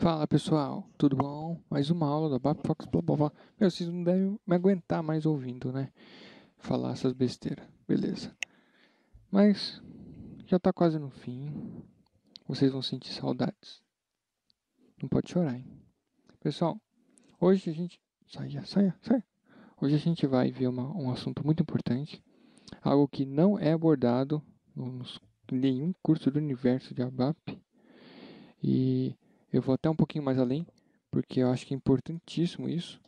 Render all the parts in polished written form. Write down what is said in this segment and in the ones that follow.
Fala pessoal, tudo bom? Mais uma aula da BapFox, blá blá blá. Meu, vocês não devem me aguentar mais ouvindo, né? Falar essas besteiras, beleza. Mas já tá quase no fim, vocês vão sentir saudades. Não pode chorar, hein? Pessoal, hoje a gente. Saia. Hoje a gente vai ver um assunto muito importante, algo que não é abordado em nenhum curso do universo de ABAP. E eu vou até um pouquinho mais além, porque eu acho que é importantíssimo isso.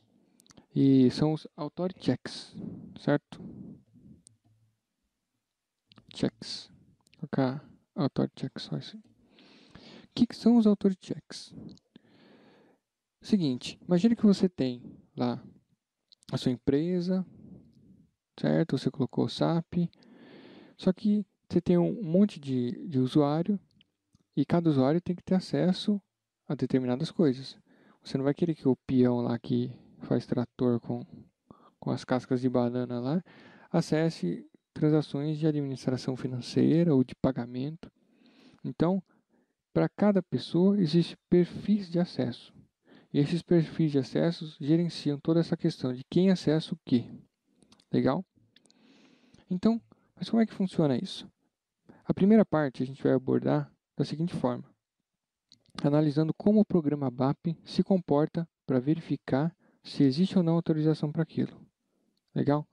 E são os authority checks, certo? Checks. Vou colocar authority checks só assim. O que são os authority checks? Seguinte, imagine que você tem lá a sua empresa, certo? Você colocou o SAP, só que você tem um monte de usuário e cada usuário tem que ter acesso a determinadas coisas. Você não vai querer que o peão lá que faz trator com as cascas de banana lá acesse transações de administração financeira ou de pagamento. Então, para cada pessoa existe perfis de acesso. E esses perfis de acesso gerenciam toda essa questão de quem acessa o que. Legal? Então, mas como é que funciona isso? A primeira parte a gente vai abordar da seguinte forma: analisando como o programa BAP se comporta para verificar se existe ou não autorização para aquilo. Legal?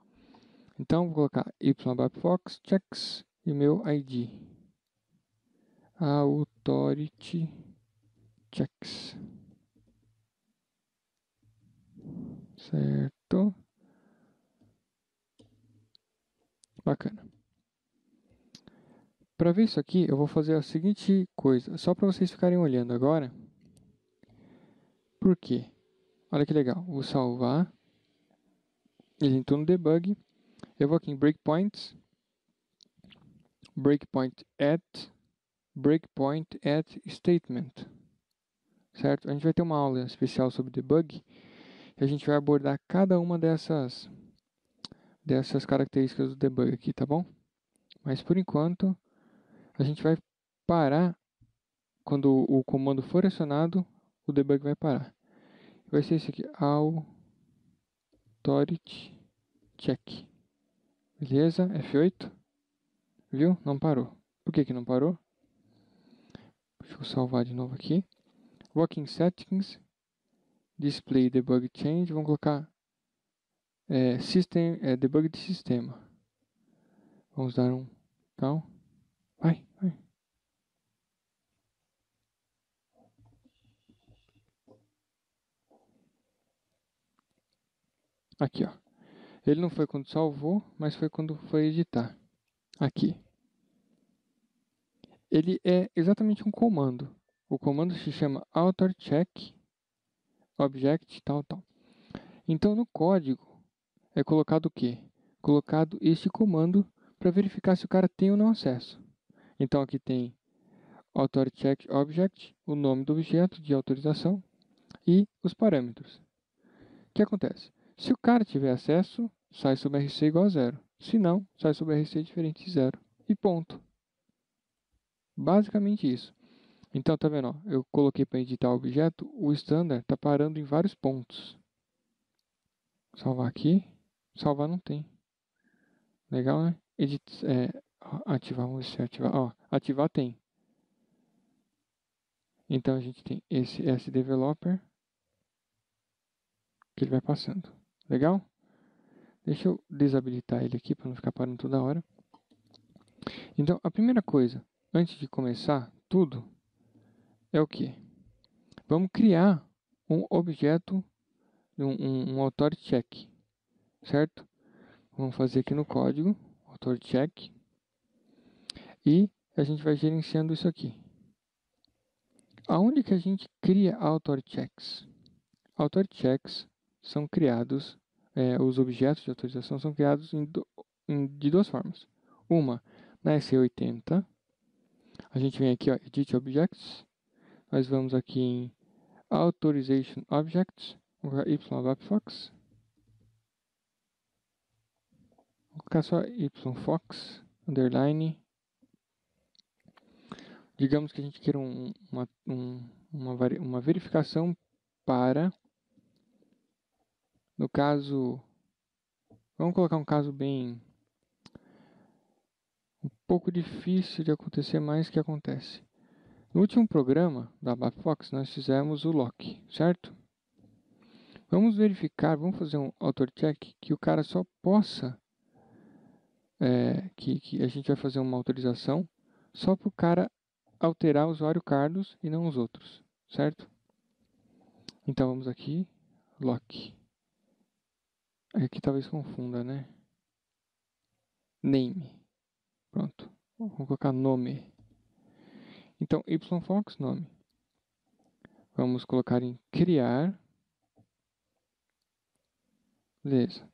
Então, vou colocar YBapFox checks e meu ID. Authority checks. Certo? Bacana. Para ver isso aqui, eu vou fazer a seguinte coisa, só para vocês ficarem olhando agora. Por quê? Olha que legal. Vou salvar. Ele entrou no debug. Eu vou aqui em breakpoints. Breakpoint at statement. Certo? A gente vai ter uma aula especial sobre debug e a gente vai abordar cada uma dessas características do debug aqui, tá bom? Mas por enquanto, a gente vai parar quando o comando for acionado, o debug vai parar. Vai ser esse aqui, authority check. Beleza? F8. Viu? Não parou. Por que não parou? Deixa eu salvar de novo aqui. Working settings. Display debug change. Vamos colocar debug de sistema. Vamos dar um tal. Vai. Aqui, ó. Ele não foi quando salvou, mas foi quando foi editar. Aqui. Ele é exatamente um comando. O comando se chama authorcheck object tal. Então no código é colocado o quê? Colocado este comando para verificar se o cara tem ou não acesso. Então aqui tem authorcheck object, o nome do objeto de autorização e os parâmetros. O que acontece? Se o cara tiver acesso, sai sobre RC igual a 0. Se não, sai sobre RC diferente de 0. E ponto. Basicamente isso. Então, tá vendo? Ó, eu coloquei para editar o objeto, o standard está parando em vários pontos. Salvar aqui. Salvar não tem. Legal, né? Ativar, vamos ver se ativar. Ó, ativar tem. Então a gente tem esse sDeveloper que ele vai passando. Legal? Deixa eu desabilitar ele aqui para não ficar parando toda hora. Então, a primeira coisa, antes de começar tudo, é o que? Vamos criar um objeto, um authority check, certo? Vamos fazer aqui no código, authority check, e a gente vai gerenciando isso aqui. Aonde que a gente cria authority checks? Authority checks são criados, os objetos de autorização são criados de duas formas. Uma, na SE80, a gente vem aqui, ó, Edit Objects, nós vamos aqui em Authorization Objects, vou colocar YBapFox, vou colocar só YFox, underline. Digamos que a gente queira uma verificação para, no caso, vamos colocar um caso bem, um pouco difícil de acontecer, mas que acontece. No último programa da ABAP-Fox, nós fizemos o lock, certo? Vamos verificar, vamos fazer um author check que o cara só possa, que a gente vai fazer uma autorização só para o cara alterar o usuário Carlos e não os outros, certo? Então vamos aqui, lock. Aqui talvez confunda, né? Name. Pronto. Vamos colocar nome. Então, yfox, nome. Vamos colocar em criar. Beleza.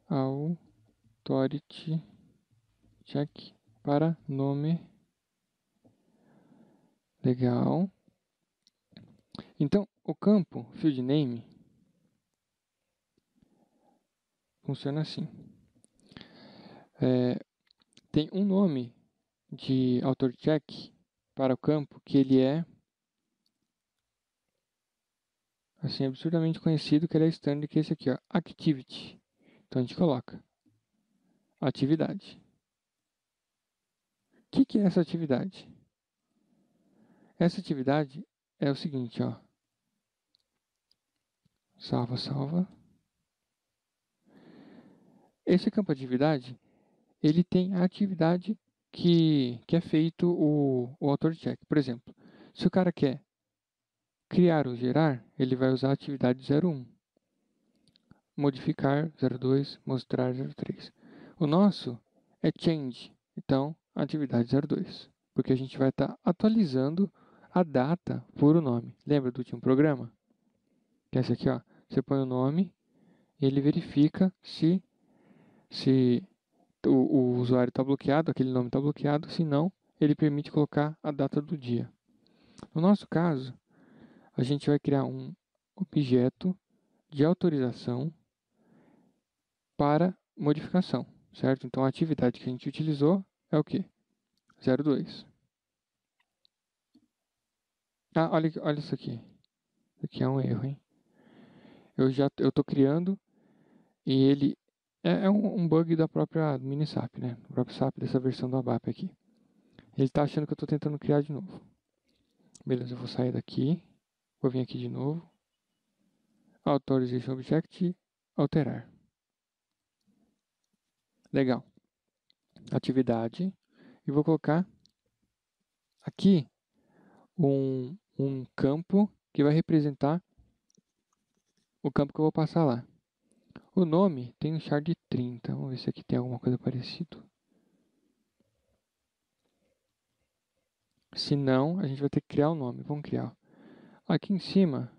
Authority check para nome. Legal. Então, o campo field name funciona assim. Tem um nome de author check para o campo que ele é assim absurdamente conhecido, que ele é standard, que é esse aqui, ó, activity. Então a gente coloca atividade. O que é essa atividade? Essa atividade é o seguinte, ó. Salva, salva. Esse campo atividade, ele tem a atividade que é feito o author check. Por exemplo, se o cara quer criar ou gerar, ele vai usar a atividade 01. Modificar 02, mostrar 03. O nosso é change, então atividade 02, porque a gente vai estar atualizando a data por o nome. Lembra do último programa? Que é esse aqui, ó. Você põe o nome e ele verifica se o usuário está bloqueado, aquele nome está bloqueado, se não, ele permite colocar a data do dia. No nosso caso, a gente vai criar um objeto de autorização para modificação, certo? Então a atividade que a gente utilizou é o quê? 02. Ah, olha isso aqui. Isso aqui é um erro, hein? Eu estou criando e ele é um bug da própria Minisap, né? Do próprio SAP dessa versão do ABAP aqui. Ele está achando que eu estou tentando criar de novo. Beleza, eu vou sair daqui. Vou vir aqui de novo. Authorization Object, alterar. Legal. Atividade. E vou colocar aqui um campo que vai representar o campo que eu vou passar lá. O nome tem um char de 30. Vamos ver se aqui tem alguma coisa parecida. Se não, a gente vai ter que criar o nome. Vamos criar. Aqui em cima,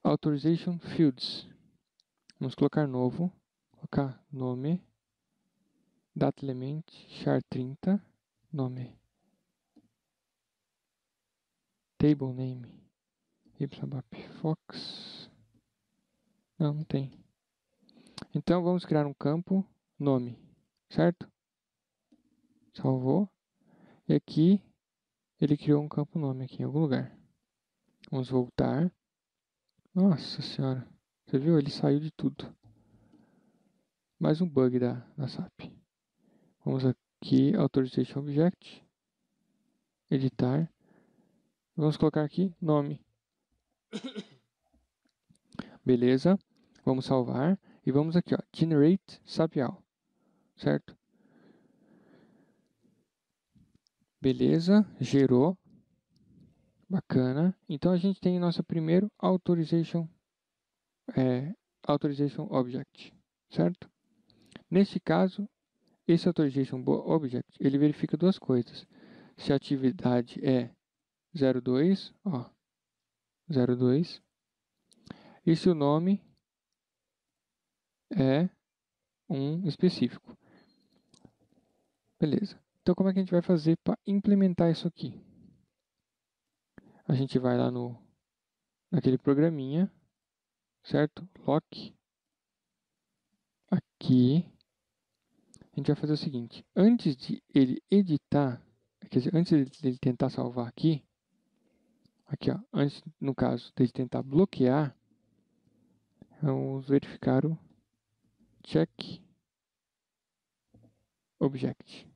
Authorization Fields. Vamos colocar novo. Colocar nome. Data element, char 30. Nome. Table name. Fox. Não tem. Então vamos criar um campo nome, certo? Salvou. E aqui ele criou um campo nome aqui em algum lugar. Vamos voltar. Nossa senhora. Você viu? Ele saiu de tudo. Mais um bug da SAP. Vamos aqui, Authorization Object. Editar. Vamos colocar aqui nome. Beleza. Vamos salvar. E vamos aqui, ó, Generate SAPial. Certo? Beleza. Gerou. Bacana. Então a gente tem nosso primeiro Authorization Object. Certo? Neste caso, esse Authorization Object, ele verifica duas coisas. Se a atividade é 02, ó, 02, e se o nome é um específico. Beleza. Então, como é que a gente vai fazer para implementar isso aqui? A gente vai lá naquele programinha, certo? Lock. Aqui. A gente vai fazer o seguinte. Antes de ele editar quer dizer, antes dele tentar salvar aqui, ó, antes, no caso, dele tentar bloquear, vamos verificar o check object.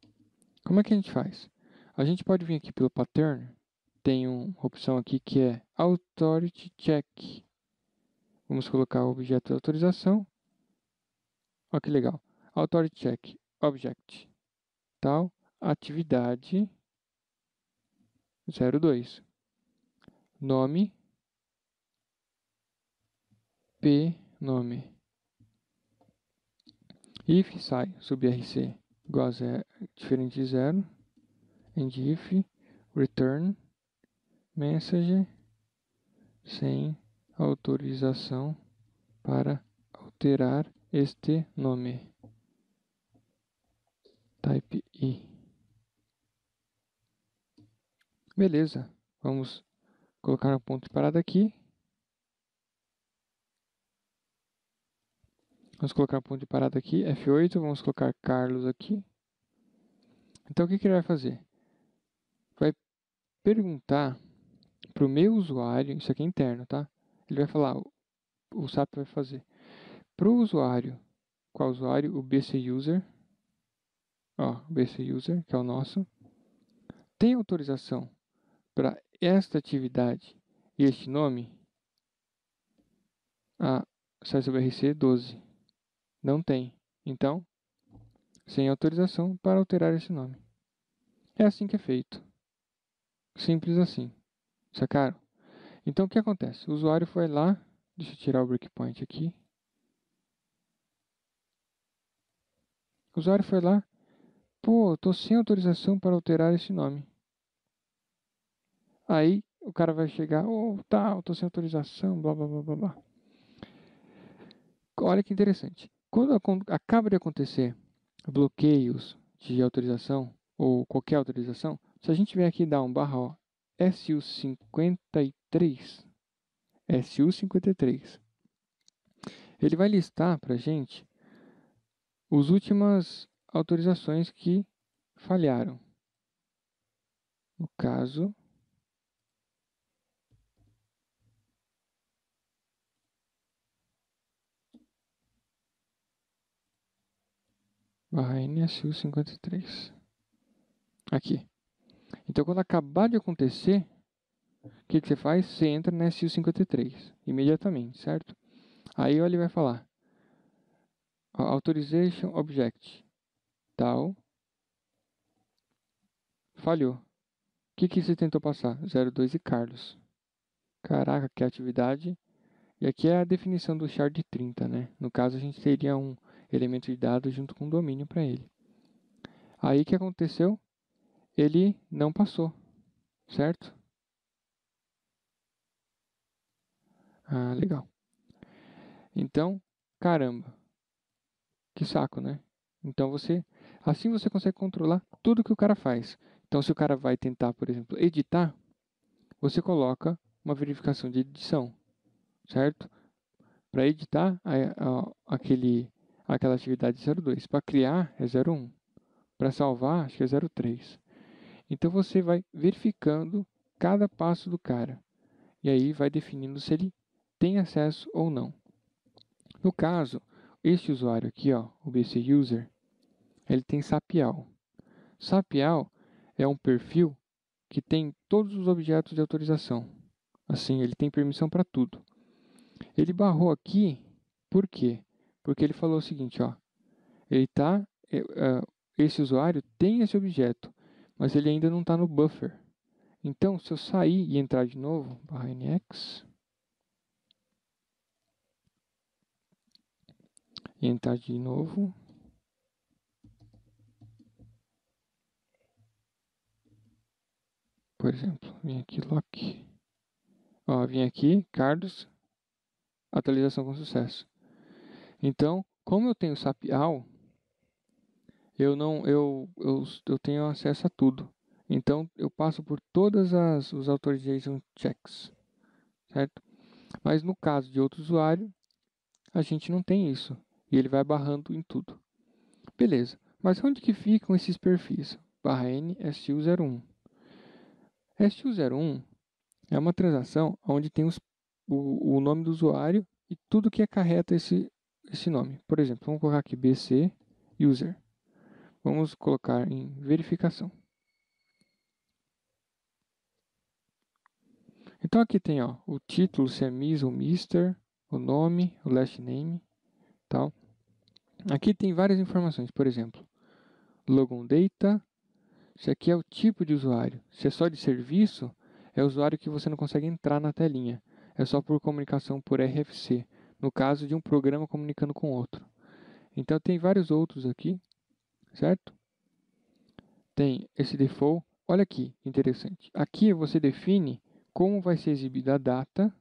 Como é que a gente faz? A gente pode vir aqui pelo pattern, tem uma opção aqui que é authority check. Vamos colocar o objeto de autorização. Olha que legal. Authority check object tal atividade 02. Nome p nome. If sai subrc igual a zero, diferente de zero, and if return message sem autorização para alterar este nome. Type I. Beleza, vamos colocar um ponto de parada aqui. Vamos colocar um ponto de parada aqui, F8, vamos colocar Carlos aqui. Então, o que ele vai fazer? Vai perguntar para o meu usuário, isso aqui é interno, tá? Ele vai falar, o SAP vai fazer. Para o usuário, qual usuário? O BC User. Ó, o BC User, que é o nosso. Tem autorização para esta atividade e este nome? A SciSubRC 12. Não tem. Então, sem autorização para alterar esse nome. É assim que é feito. Simples assim. Sacaram? Então, o que acontece? O usuário foi lá. Deixa eu tirar o breakpoint aqui. O usuário foi lá. Pô, eu tô sem autorização para alterar esse nome. Aí, o cara vai chegar. Oh, tá, eu tô sem autorização, blá, blá, blá, blá, blá. Olha que interessante. Quando acaba de acontecer bloqueios de autorização, ou qualquer autorização, se a gente vier aqui e dar um barra ó, SU53, SU53, ele vai listar para a gente as últimas autorizações que falharam. No caso, barra NSU53. Aqui. Então, quando acabar de acontecer, o que você faz? Você entra na SU53 imediatamente, certo? Aí ele vai falar Authorization Object tal falhou. O que você tentou passar? 02 e Carlos. Caraca, que atividade. E aqui é a definição do char de 30, né? No caso, a gente teria um elemento de dados junto com um domínio para ele. Aí o que aconteceu? Ele não passou, certo? Ah, legal. Então, caramba. Que saco, né? Então assim você consegue controlar tudo que o cara faz. Então, se o cara vai tentar, por exemplo, editar, você coloca uma verificação de edição, certo? Para editar aquela atividade 02. Para criar é 01. Para salvar, acho que é 03. Então você vai verificando cada passo do cara. E aí vai definindo se ele tem acesso ou não. No caso, este usuário aqui, ó, o BC User, ele tem SAPIAL. SAPIAL é um perfil que tem todos os objetos de autorização. Assim, ele tem permissão para tudo. Ele barrou aqui, por quê? Porque ele falou o seguinte, ó, ele tá, esse usuário tem esse objeto, mas ele ainda não está no buffer. Então, se eu sair e entrar de novo, barra nx, e entrar de novo, por exemplo, vim aqui, lock, ó, vim aqui, Carlos, atualização com sucesso. Então, como eu tenho SAPIAL, eu tenho acesso a tudo. Então, eu passo por todas os authorization checks, certo? Mas no caso de outro usuário, a gente não tem isso. E ele vai barrando em tudo. Beleza. Mas onde que ficam esses perfis? barra-n SU01. SU01 é uma transação onde tem o nome do usuário e tudo que acarreta esse nome. Por exemplo, vamos colocar aqui BC user. Vamos colocar em verificação. Então aqui tem o título, se é Miss ou Mister, o nome, o last name, tal. Aqui tem várias informações, por exemplo, logon data, se aqui é o tipo de usuário. Se é só de serviço, é o usuário que você não consegue entrar na telinha. É só por comunicação por RFC, no caso de um programa comunicando com outro. Então tem vários outros aqui, certo? Tem esse default. Olha aqui, interessante. Aqui você define como vai ser exibida a data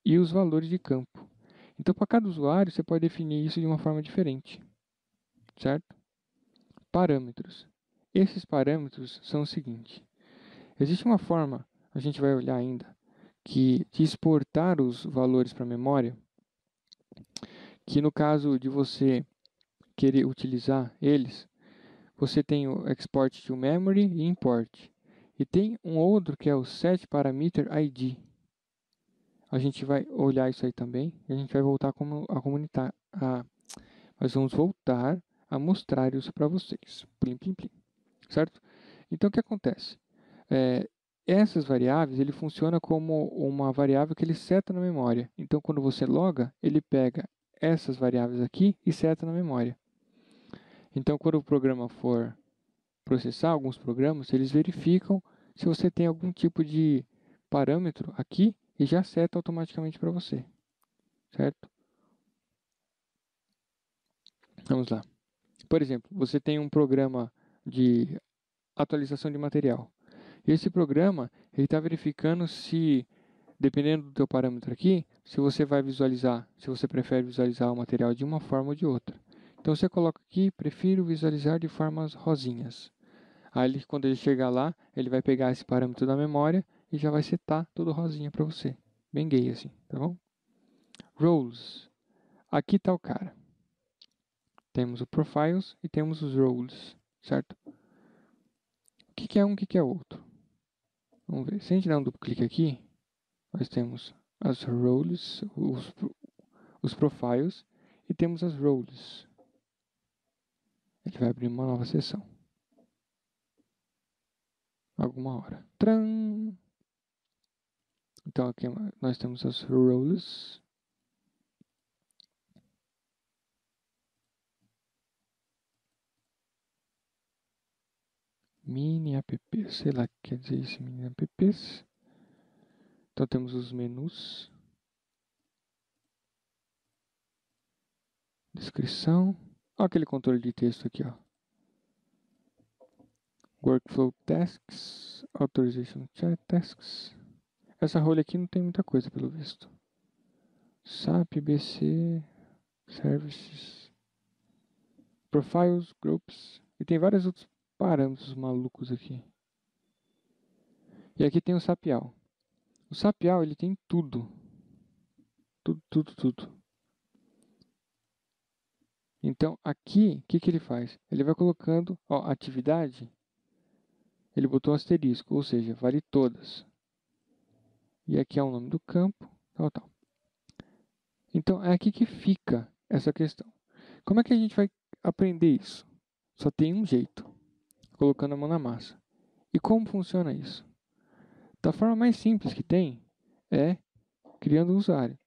e os valores de campo. Então, para cada usuário, você pode definir isso de uma forma diferente, certo? Parâmetros. Esses parâmetros são o seguinte. Existe uma forma, a gente vai olhar ainda, de exportar os valores para a memória, que no caso de você querer utilizar eles, você tem o export to memory e import. E tem um outro que é o set parameter ID. A gente vai olhar isso aí também e a gente vai voltar nós vamos voltar a mostrar isso para vocês. Plim, plim, plim. Certo? Então o que acontece? Essas variáveis, ele funciona como uma variável que ele seta na memória. Então quando você loga, ele pega essas variáveis aqui e seta na memória. Então quando o programa for processar, alguns programas, eles verificam se você tem algum tipo de parâmetro aqui e já seta automaticamente para você, certo? Vamos lá. Por exemplo, você tem um programa de atualização de material. Esse programa, ele está verificando se, dependendo do teu parâmetro aqui, se você vai visualizar, se você prefere visualizar o material de uma forma ou de outra. Então você coloca aqui, prefiro visualizar de formas rosinhas. Aí quando ele chegar lá, ele vai pegar esse parâmetro da memória e já vai setar tudo rosinha para você. Bem gay assim, tá bom? Roles. Aqui está o cara. Temos o Profiles e temos os Roles, certo? O que é um, o que é outro? Vamos ver. Se a gente dar um duplo clique aqui, nós temos as Roles, os Profiles e temos as Roles. Ele vai abrir uma nova seção. Alguma hora. Tran! Então aqui nós temos as Roles. Mini app, sei lá o que quer dizer isso, mini apps. Então temos os menus, descrição, olha aquele controle de texto aqui, ó. Workflow tasks, authorization chat tasks. Essa rolha aqui não tem muita coisa pelo visto. SAP, BC, services, profiles, groups, e tem vários outros parâmetros malucos aqui. E aqui tem o SAPial. O SAPial, ele tem tudo. Tudo. Então, aqui, o que ele faz? Ele vai colocando, ó, atividade, ele botou asterisco, ou seja, vale todas. E aqui é o nome do campo, tal. Então, é aqui que fica essa questão. Como é que a gente vai aprender isso? Só tem um jeito, colocando a mão na massa. E como funciona isso? Da forma mais simples que tem, é criando um usuário.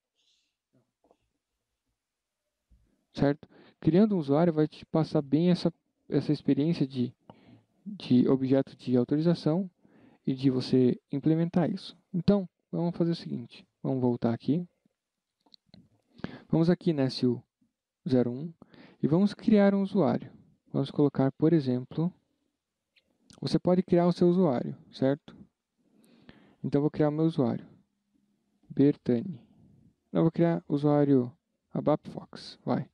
Certo? Criando um usuário vai te passar bem essa experiência de objeto de autorização e de você implementar isso. Então, vamos fazer o seguinte. Vamos voltar aqui. Vamos aqui na SU01 e vamos criar um usuário. Vamos colocar, por exemplo, você pode criar o seu usuário, certo? Então, eu vou criar o meu usuário. Bertani. Eu vou criar o usuário ABAPFox. Vai.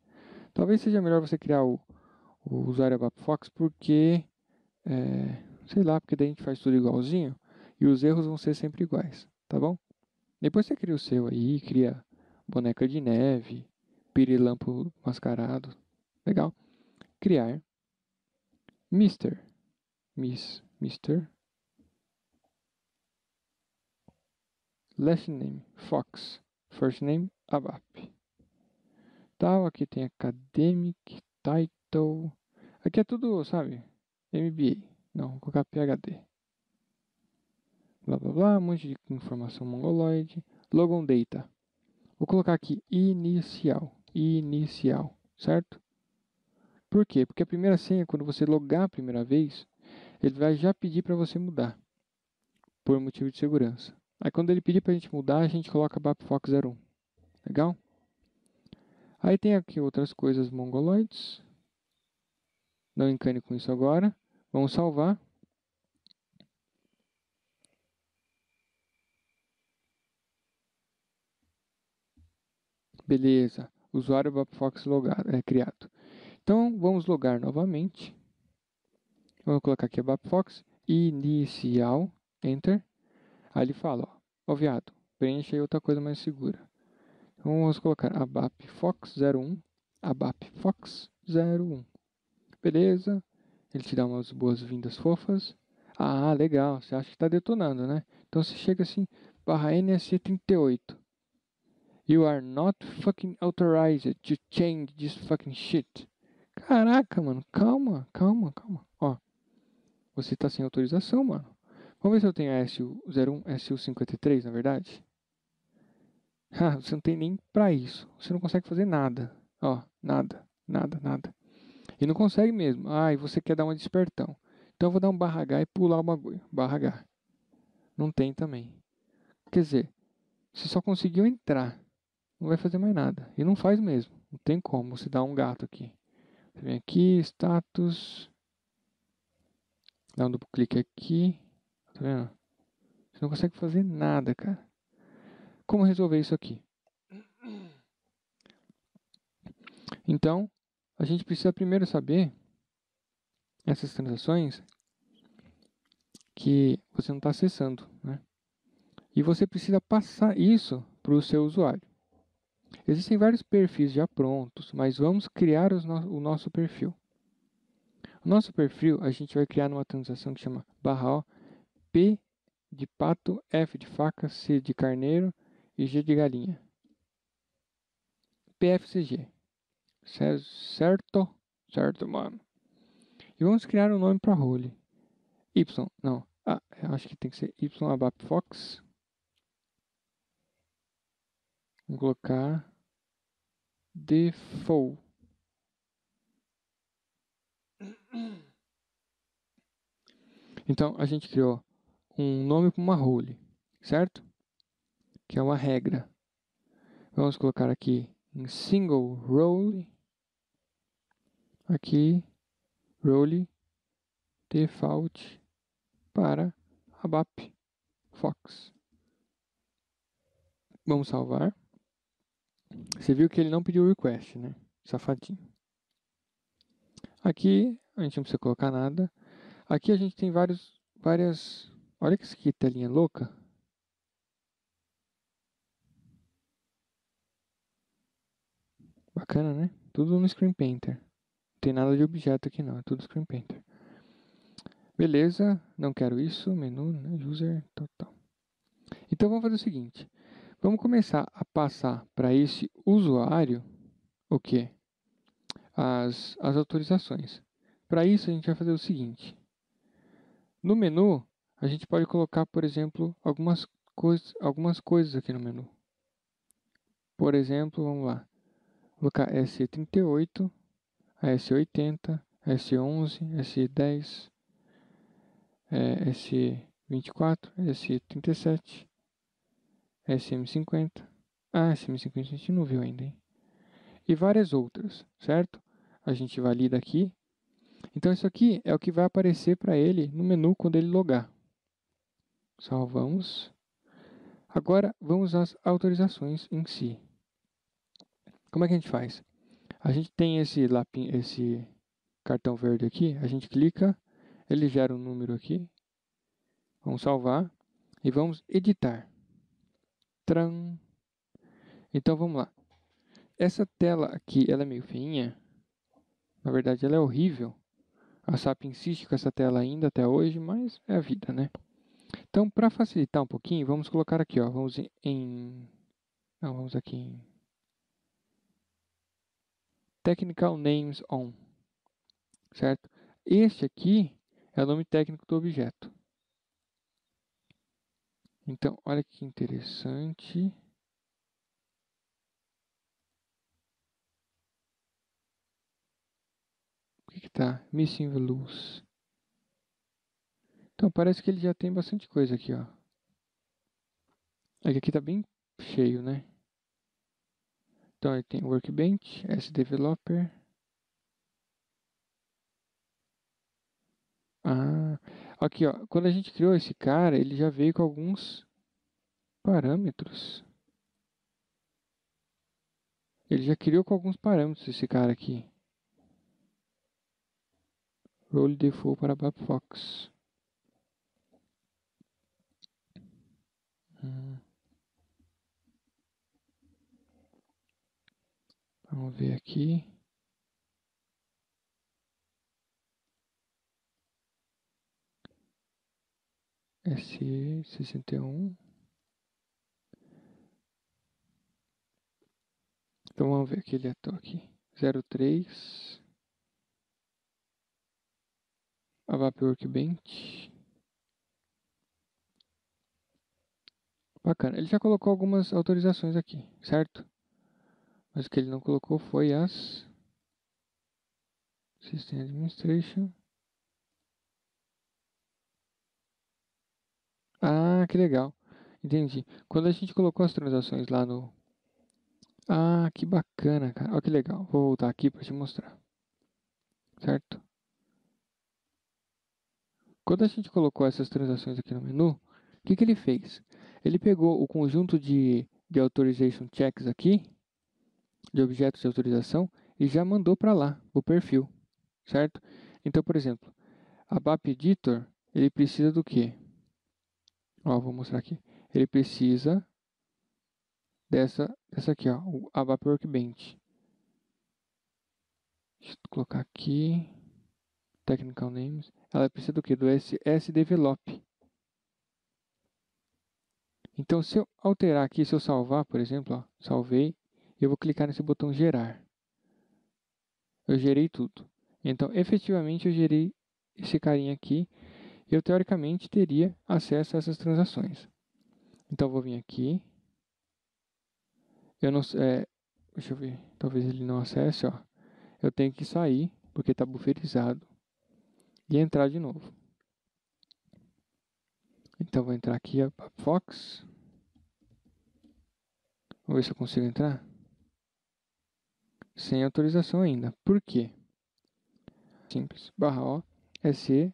Talvez seja melhor você criar o usuário ABAPFox porque, sei lá, porque daí a gente faz tudo igualzinho e os erros vão ser sempre iguais, tá bom? Depois você cria o seu aí, cria boneca de neve, pirilampo mascarado. Legal. Criar. Mister. Mr. Last name, Fox. First name, ABAP. Tal, aqui tem Academic, Title. Aqui é tudo, sabe? MBA. Não, vou colocar PhD. Blá blá blá, um monte de informação mongoloide. Logon Data. Vou colocar aqui inicial. Inicial, certo? Por quê? Porque a primeira senha, quando você logar a primeira vez, ele vai já pedir para você mudar. Por motivo de segurança. Aí quando ele pedir para a gente mudar, a gente coloca BAPFOX 01. Legal? Aí tem aqui outras coisas mongoloides. Não encane com isso agora. Vamos salvar. Beleza. Usuário BAPFOX logado, criado. Então, vamos logar novamente. Vamos colocar aqui a BAPFOX. Inicial. Enter. Aí ele fala, ó viado, preencha aí outra coisa mais segura. Então, vamos colocar ABAPFOX 01. ABAPFOX 01. Beleza. Ele te dá umas boas-vindas fofas. Ah, legal. Você acha que está detonando, né? Então você chega assim, barra NSC38. You are not fucking authorized to change this fucking shit. Caraca, mano. Calma, calma, calma. Ó, você tá sem autorização, mano. Vamos ver se eu tenho a SU01, SU53, na verdade. Ah, você não tem nem pra isso. Você não consegue fazer nada. Ó, nada, nada, nada. E não consegue mesmo. Ah, e você quer dar uma despertão. Então eu vou dar um barra H e pular o bagulho. Barra H. Não tem também. Quer dizer, você só conseguiu entrar. Não vai fazer mais nada. E não faz mesmo. Não tem como você dar um gato aqui. Você vem aqui, status. Dá um duplo clique aqui. Tá vendo? Você não consegue fazer nada, cara. Como resolver isso aqui? Então, a gente precisa primeiro saber essas transações que você não está acessando, né? E você precisa passar isso para o seu usuário. Existem vários perfis já prontos, mas vamos criar o nosso perfil. O nosso perfil a gente vai criar numa transação que chama barra O, P de pato, F de faca, C de carneiro e G de galinha. PFCG. Certo? Certo, mano. E vamos criar um nome para role. Y, não. Ah, eu acho que tem que ser Y ABAP Fox. Vou colocar default. Então, a gente criou um nome para uma role, certo? Que é uma regra. Vamos colocar aqui em single role. Aqui, role default para ABAP Fox. Vamos salvar. Você viu que ele não pediu request, né? Safadinho. Aqui, a gente não precisa colocar nada. Aqui a gente tem várias... Olha que isso aqui, telinha louca. Bacana, né? Tudo no Screen Painter. Não tem nada de objeto aqui não, é tudo Screen Painter. Beleza, não quero isso, menu, né? User, total. Então vamos fazer o seguinte. Vamos começar a passar para esse usuário o quê? As autorizações. Para isso a gente vai fazer o seguinte. No menu, a gente pode colocar, por exemplo, algumas coisas aqui no menu. Por exemplo, vamos lá. Vou colocar S38, S80, S11, S10, S24, S37, SM50. Ah, SM50 a gente não viu ainda, hein? E várias outras, certo? A gente valida aqui. Então isso aqui é o que vai aparecer para ele no menu quando ele logar. Salvamos. Agora vamos às autorizações em si. Como é que a gente faz? A gente tem esse cartão verde aqui, a gente clica, ele gera um número aqui. Vamos salvar e vamos editar. Tran. Então vamos lá. Essa tela aqui, ela é meio feinha. Na verdade, ela é horrível. A SAP insiste com essa tela ainda até hoje, mas é a vida, né? Então, para facilitar um pouquinho, vamos colocar aqui, ó, vamos aqui em Technical Names On, certo? Este aqui é o nome técnico do objeto. Então, olha que interessante. O que tá? Missing Values. Então, parece que ele já tem bastante coisa aqui, ó. É que aqui tá bem cheio, né? Então, ele tem Workbench, SDeveloper. Ah, aqui, ó. Quando a gente criou esse cara, ele já veio com alguns parâmetros. Ele já criou com alguns parâmetros esse cara aqui. Role default para Babfox. Vamos ver aqui. SE61. Então vamos ver aquele ator aqui. 03. ABAP Workbench. Bacana. Ele já colocou algumas autorizações aqui, certo? Mas o que ele não colocou foi as System Administration. Ah, que legal. Entendi. Quando a gente colocou as transações lá no... Ah, que bacana, cara. Olha que legal. Vou voltar aqui para te mostrar. Certo? Quando a gente colocou essas transações aqui no menu, o que que ele fez? Ele pegou o conjunto de authorization checks aqui, de objetos de autorização, e já mandou para lá, o perfil, certo? Então, por exemplo, a BAP Editor, ele precisa do quê? Ó, vou mostrar aqui. Ele precisa dessa aqui, ó, o ABAP Workbench. Deixa eu colocar aqui, Technical Names. Ela precisa do quê? Do SDevelop. Então, se eu alterar aqui, se eu salvar, por exemplo, ó, salvei, eu vou clicar nesse botão gerar. Eu gerei tudo. Então, efetivamente, eu gerei esse carinha aqui. Eu, teoricamente, teria acesso a essas transações. Então, eu vou vir aqui. Eu não, deixa eu ver. Talvez ele não acesse, ó. Eu tenho que sair, porque está bufferizado. E entrar de novo. Então, vou entrar aqui, ó, Fox. Vamos ver se eu consigo entrar. Sem autorização ainda. Por quê? Simples. Barra O, SE,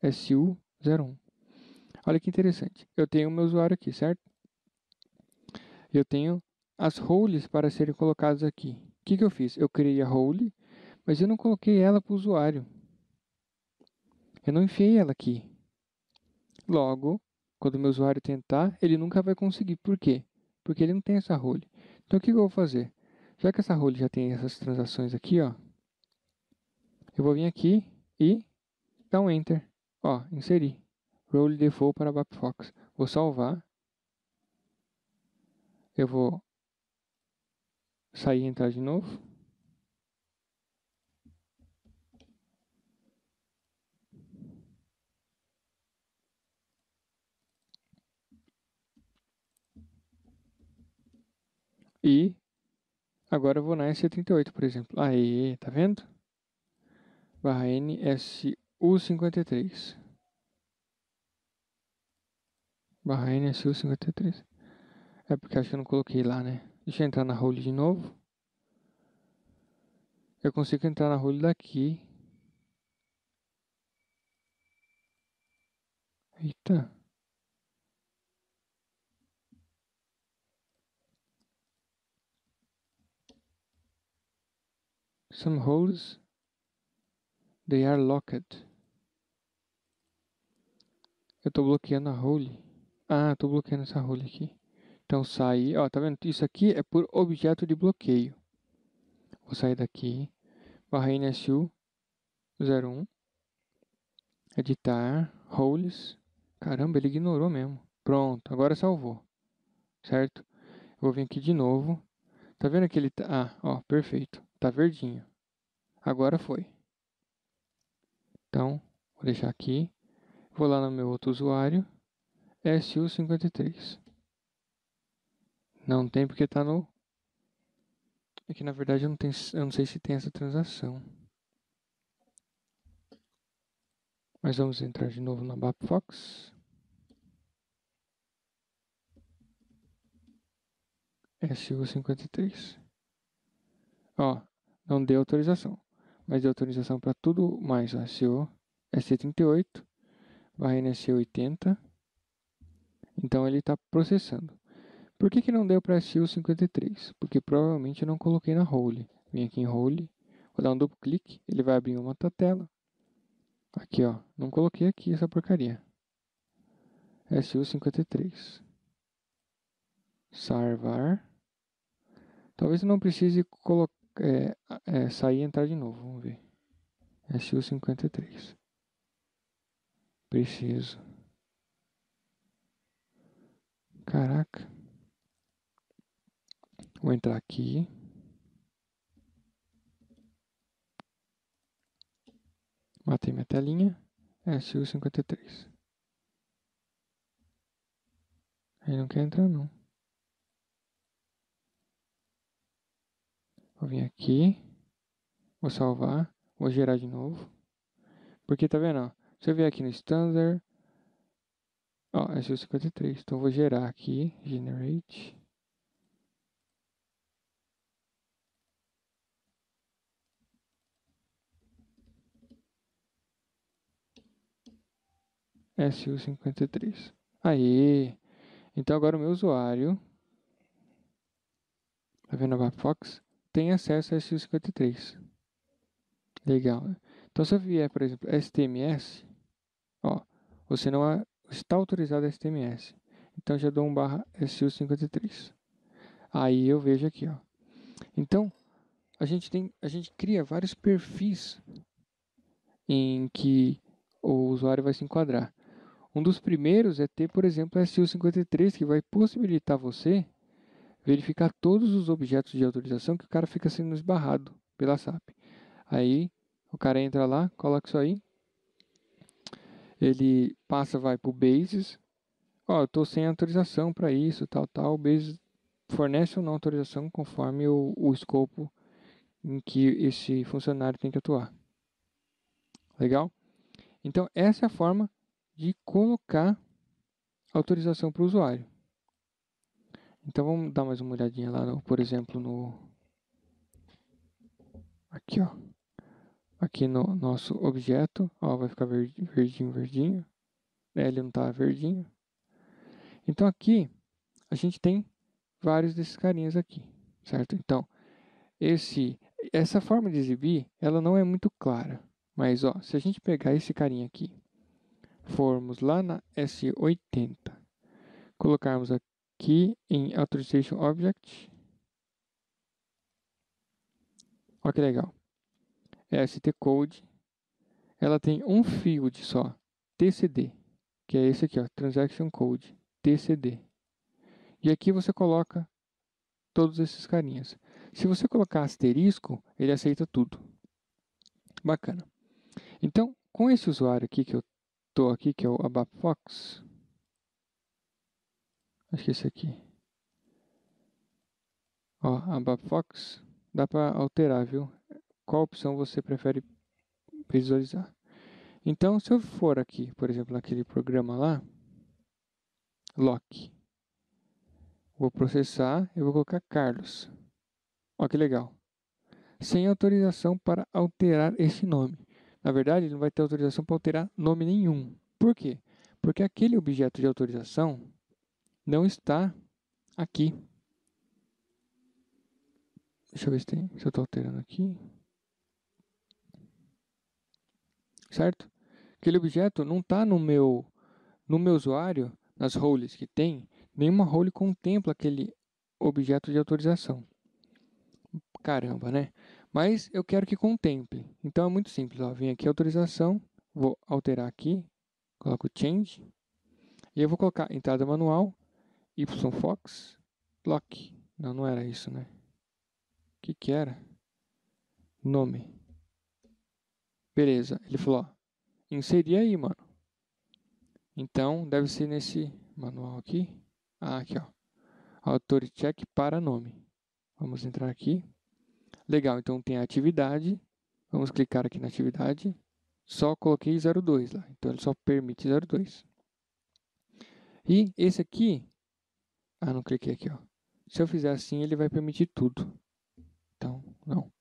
SU01. Olha que interessante. Eu tenho o meu usuário aqui, certo? Eu tenho as roles para serem colocadas aqui. O que eu fiz? Eu criei a role, mas eu não coloquei ela para o usuário. Eu não enfiei ela aqui. Logo, quando o meu usuário tentar, ele nunca vai conseguir. Por quê? Porque ele não tem essa role. Então, o que eu vou fazer? Já que essa role já tem essas transações aqui, ó, eu vou vir aqui e dar um Enter. Ó, inserir. Role default para Babfox. Vou salvar. Eu vou sair e entrar de novo. E agora eu vou na SC38, por exemplo. Aí, tá vendo? Barra NSU53. Barra NSU53. É porque acho que eu não coloquei lá, né? Deixa eu entrar na role de novo. Eu consigo entrar na role daqui. Eita. Some holes, they are locked. Eu tô bloqueando a role. Ah, tô bloqueando essa role aqui. Então sair, ó, tá vendo? Isso aqui é por objeto de bloqueio. Vou sair daqui. Barra NSU 01, editar, roles. Caramba, ele ignorou mesmo. Pronto, agora salvou, certo? Eu vou vir aqui de novo. Tá vendo que ele tá... Ah, ó, perfeito. Tá verdinho. Agora foi. Então, vou deixar aqui. Vou lá no meu outro usuário. SU53. Não tem porque tá no... É que na verdade eu não sei se tem essa transação. Mas vamos entrar de novo na BAPFox. SU53. Ó, não deu autorização. Mas deu autorização para tudo mais. Ó, SU SC38 barra NSC80. Então ele está processando. Por que não deu para SU53? Porque provavelmente eu não coloquei na role. Vim aqui em role, vou dar um duplo clique, ele vai abrir uma outra tela. Aqui ó, não coloquei aqui essa porcaria. SU53. Salvar. Talvez eu não precise sair e entrar de novo. Vamos ver. SU53. Preciso. Caraca. Vou entrar aqui. Matei minha telinha. SU53. Aí não quer entrar não. Vou vir aqui. Vou salvar. Vou gerar de novo. Porque tá vendo? Ó, se eu vier aqui no Standard. Ó, SU53. Então eu vou gerar aqui. Generate. SU53. Aí. Então agora o meu usuário. Tá vendo a BAPFox? Tem acesso a SU53. Legal. Então se eu vier, por exemplo, STMS. Ó, você não está autorizado a STMS. Então já dou um barra SU53. Aí eu vejo aqui, ó. Então a gente cria vários perfis em que o usuário vai se enquadrar. Um dos primeiros é ter, por exemplo, a SU53, que vai possibilitar você verificar todos os objetos de autorização que o cara fica sendo esbarrado pela SAP. Aí o cara entra lá, coloca isso aí, ele passa, vai para o Basis. Ó, eu estou sem autorização para isso, tal, tal. O Basis fornece ou não autorização conforme o escopo em que esse funcionário tem que atuar. Legal? Então, essa é a forma de colocar autorização para o usuário. Então, vamos dar mais uma olhadinha lá, por exemplo, aqui, ó. Aqui no nosso objeto, ó, vai ficar verdinho, verdinho. Ele não está verdinho. Então, aqui, a gente tem vários desses carinhas aqui, certo? Então, essa forma de exibir, ela não é muito clara. Mas, ó, se a gente pegar esse carinha aqui, formos lá na S80, colocarmos aqui em Authorization Object, olha que legal, ST Code, ela tem um field só, TCD, que é esse aqui, ó, Transaction Code, TCD. E aqui você coloca todos esses carinhas. Se você colocar asterisco, ele aceita tudo. Bacana. Então, com esse usuário aqui que eu tô aqui, que é o ABAPFox, acho que esse aqui. Ó, ABAPFox, dá para alterar, viu? Qual opção você prefere visualizar? Então, se eu for aqui, por exemplo, naquele programa lá, lock, vou processar, eu vou colocar Carlos. Ó, que legal. Sem autorização para alterar esse nome. Na verdade, ele não vai ter autorização para alterar nome nenhum. Por quê? Porque aquele objeto de autorização não está aqui. Deixa eu ver se eu estou alterando aqui. Certo? Aquele objeto não está no meu usuário, nas roles que tem, nenhuma role contempla aquele objeto de autorização. Caramba, né? Mas eu quero que contemple. Então é muito simples. Ó. Vem aqui autorização, vou alterar aqui, coloco change, e eu vou colocar entrada manual, yfox, lock. Não, não era isso, né? O que era? Nome. Beleza. Ele falou, ó, inserir aí, mano. Então, deve ser nesse manual aqui. Ah, aqui, ó. Authority check para nome. Vamos entrar aqui. Legal, então tem a atividade. Vamos clicar aqui na atividade. Só coloquei 02 lá. Então, ele só permite 02. E esse aqui... Ah, não cliquei aqui, ó. Se eu fizer assim, ele vai permitir tudo. Então, não.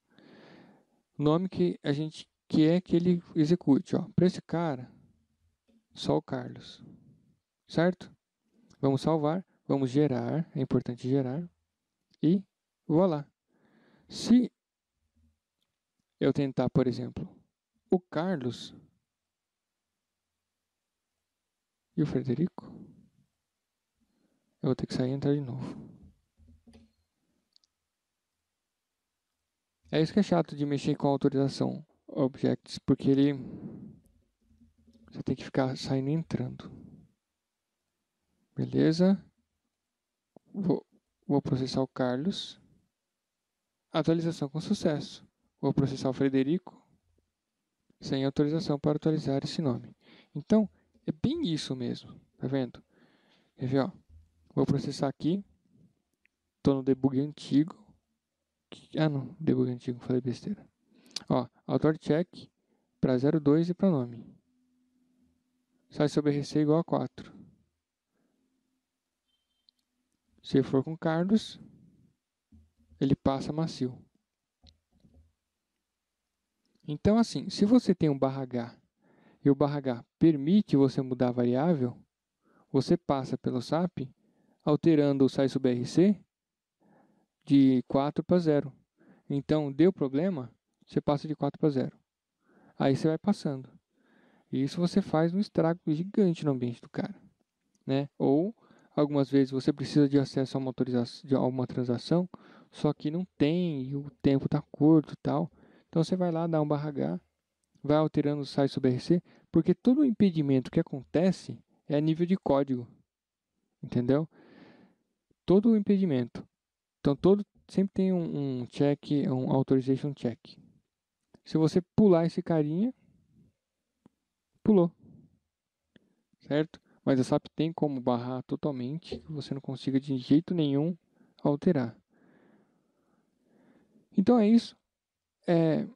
O nome que a gente quer que ele execute, ó. Para esse cara, só o Carlos. Certo? Vamos salvar. Vamos gerar. É importante gerar. E voilá. Se eu tentar, por exemplo, o Carlos e o Frederico, eu vou ter que sair e entrar de novo. É isso que é chato de mexer com a autorização objects, porque ele você tem que ficar saindo e entrando. Beleza? Vou processar o Carlos. Atualização com sucesso. Vou processar o Frederico sem autorização para atualizar esse nome. Então, é bem isso mesmo. Tá vendo? Quer ver, ó? Vou processar aqui. Estou no debug antigo. Ah, não. Debug antigo. Falei besteira. Ó, author check para 02 e para nome. Sai sobre RC igual a 4. Se for com Carlos, ele passa macio. Então, assim, se você tem um barra H e o barra H permite você mudar a variável, você passa pelo SAP alterando o sai sub RC de 4 para 0. Então, deu problema, você passa de 4 para 0. Aí você vai passando. E isso você faz um estrago gigante no ambiente do cara. Né? Ou, algumas vezes, você precisa de acesso a uma, autorização, a uma transação, só que não tem e o tempo está curto e tal. Então, você vai lá, dá um barra H, vai alterando o sai sub RC, porque todo o impedimento que acontece é a nível de código. Entendeu? Todo o impedimento. Então, sempre tem um check, um authorization check. Se você pular esse carinha, pulou, certo? Mas a SAP tem como barrar totalmente, que você não consiga de jeito nenhum alterar. Então é isso. É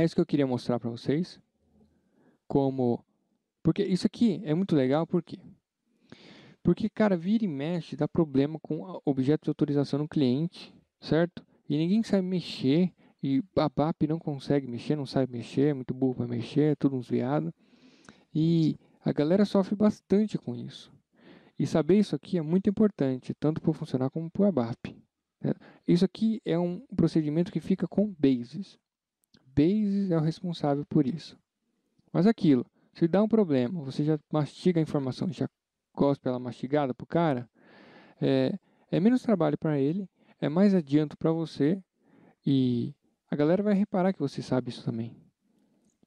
isso que eu queria mostrar para vocês. Porque isso aqui é muito legal, por quê? Porque, cara, vira e mexe, dá problema com objeto de autorização no cliente, certo? E ninguém sabe mexer, e a BAP não consegue mexer, não sabe mexer, é muito burro para mexer, é tudo uns viado. E a galera sofre bastante com isso. E saber isso aqui é muito importante, tanto para o funcionário como para o ABAP. Né? Isso aqui é um procedimento que fica com Basis. Basis é o responsável por isso. Mas aquilo, se dá um problema, você já mastiga a informação, já cospe ela mastigada para o cara, é menos trabalho para ele, é mais adianto para você e a galera vai reparar que você sabe isso também,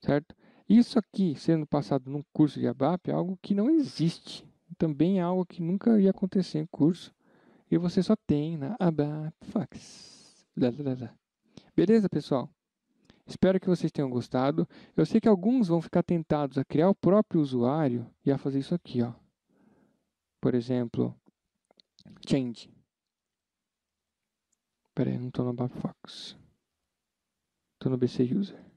certo? Isso aqui, sendo passado num curso de ABAP, é algo que não existe. Também é algo que nunca ia acontecer em curso. E você só tem na ABAP Fax. Beleza, pessoal? Espero que vocês tenham gostado. Eu sei que alguns vão ficar tentados a criar o próprio usuário e a fazer isso aqui, ó. Por exemplo, change. Pera aí, não estou no ABAP Fax. Estou no BC User.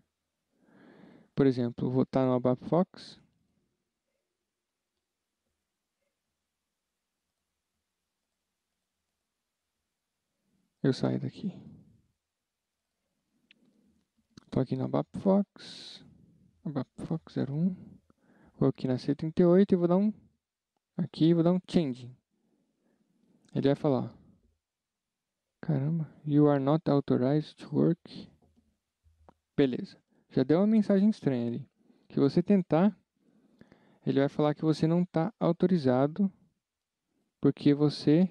Por exemplo, vou estar no ABAP Fox. Eu saio daqui. Estou aqui no ABAP Fox. ABAP Fox 01. Vou aqui na C38 e vou dar um... Aqui vou dar um change. Ele vai falar, caramba, you are not authorized to work. Beleza. Já deu uma mensagem estranha ali. Se você tentar, ele vai falar que você não está autorizado porque você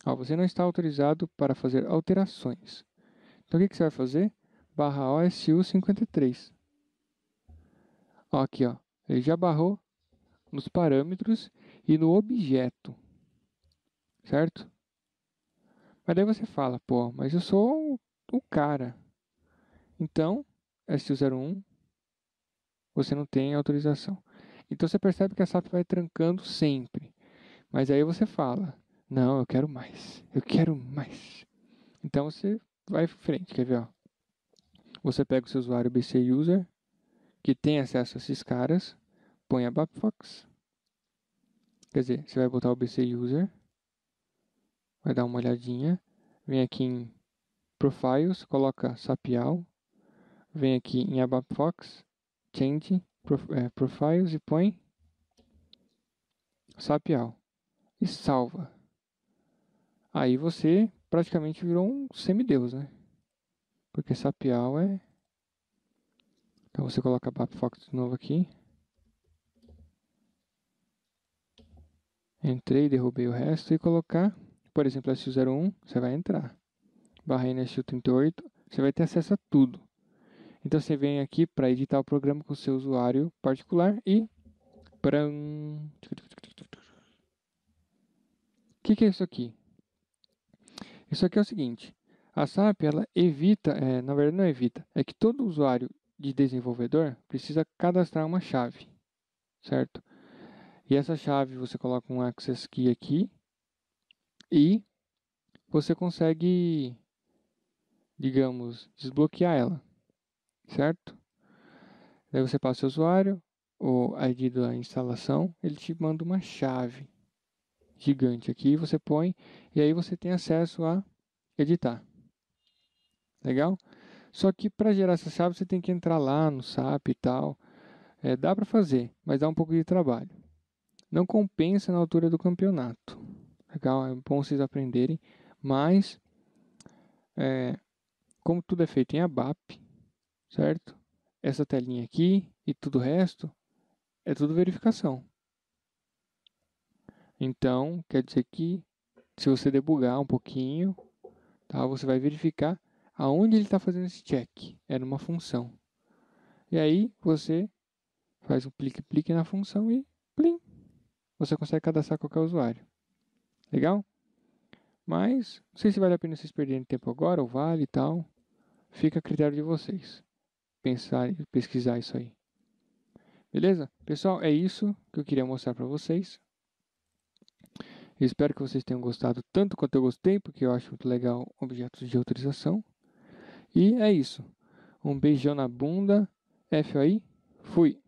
Ó, você não está autorizado para fazer alterações. Então, o que você vai fazer? Barra OSU 53. Ó, aqui, ó. Ele já barrou nos parâmetros e no objeto. Certo? Mas daí você fala, pô, mas eu sou o cara. Então, SU01, você não tem autorização. Então você percebe que a SAP vai trancando sempre. Mas aí você fala, não, eu quero mais. Eu quero mais. Então você vai em frente, quer ver? Ó? Você pega o seu usuário BC User, que tem acesso a esses caras, põe a BapFox. Quer dizer, você vai botar o BC User, vai dar uma olhadinha, vem aqui em Profiles, coloca SAPial, vem aqui em ABAPFox, Change, Profiles e põe SAPial e salva. Aí você praticamente virou um semideus, né? Porque SAPial é... Então você coloca ABAPFox de novo aqui. Entrei, derrubei o resto e colocar, por exemplo, SU01, você vai entrar. Barra NSU38, você vai ter acesso a tudo. Então você vem aqui para editar o programa com o seu usuário particular e... O que é isso aqui? Isso aqui é o seguinte, a SAP ela evita, na verdade não evita, é que todo usuário de desenvolvedor precisa cadastrar uma chave, certo? E essa chave você coloca um access key aqui e você consegue, digamos, desbloquear ela, certo? Daí você passa o usuário, o ID da instalação, ele te manda uma chave gigante aqui, você põe e aí você tem acesso a editar. Legal? Só que para gerar essa chave você tem que entrar lá no SAP e tal. Dá para fazer, mas dá um pouco de trabalho. Não compensa na altura do campeonato. Legal? É bom vocês aprenderem. Mas, como tudo é feito em ABAP, certo? Essa telinha aqui e tudo o resto é tudo verificação. Então, quer dizer que se você debugar um pouquinho, tá, você vai verificar aonde ele está fazendo esse check. É numa função. E aí você faz um clique na função e plim, você consegue cadastrar qualquer usuário. Legal? Mas não sei se vale a pena vocês perderem tempo agora ou vale e tal. Fica a critério de vocês. Pensar e pesquisar isso aí. Beleza? Pessoal, é isso que eu queria mostrar para vocês. Eu espero que vocês tenham gostado tanto quanto eu gostei, porque eu acho muito legal objetos de autorização. E é isso. Um beijão na bunda. FOI. Fui.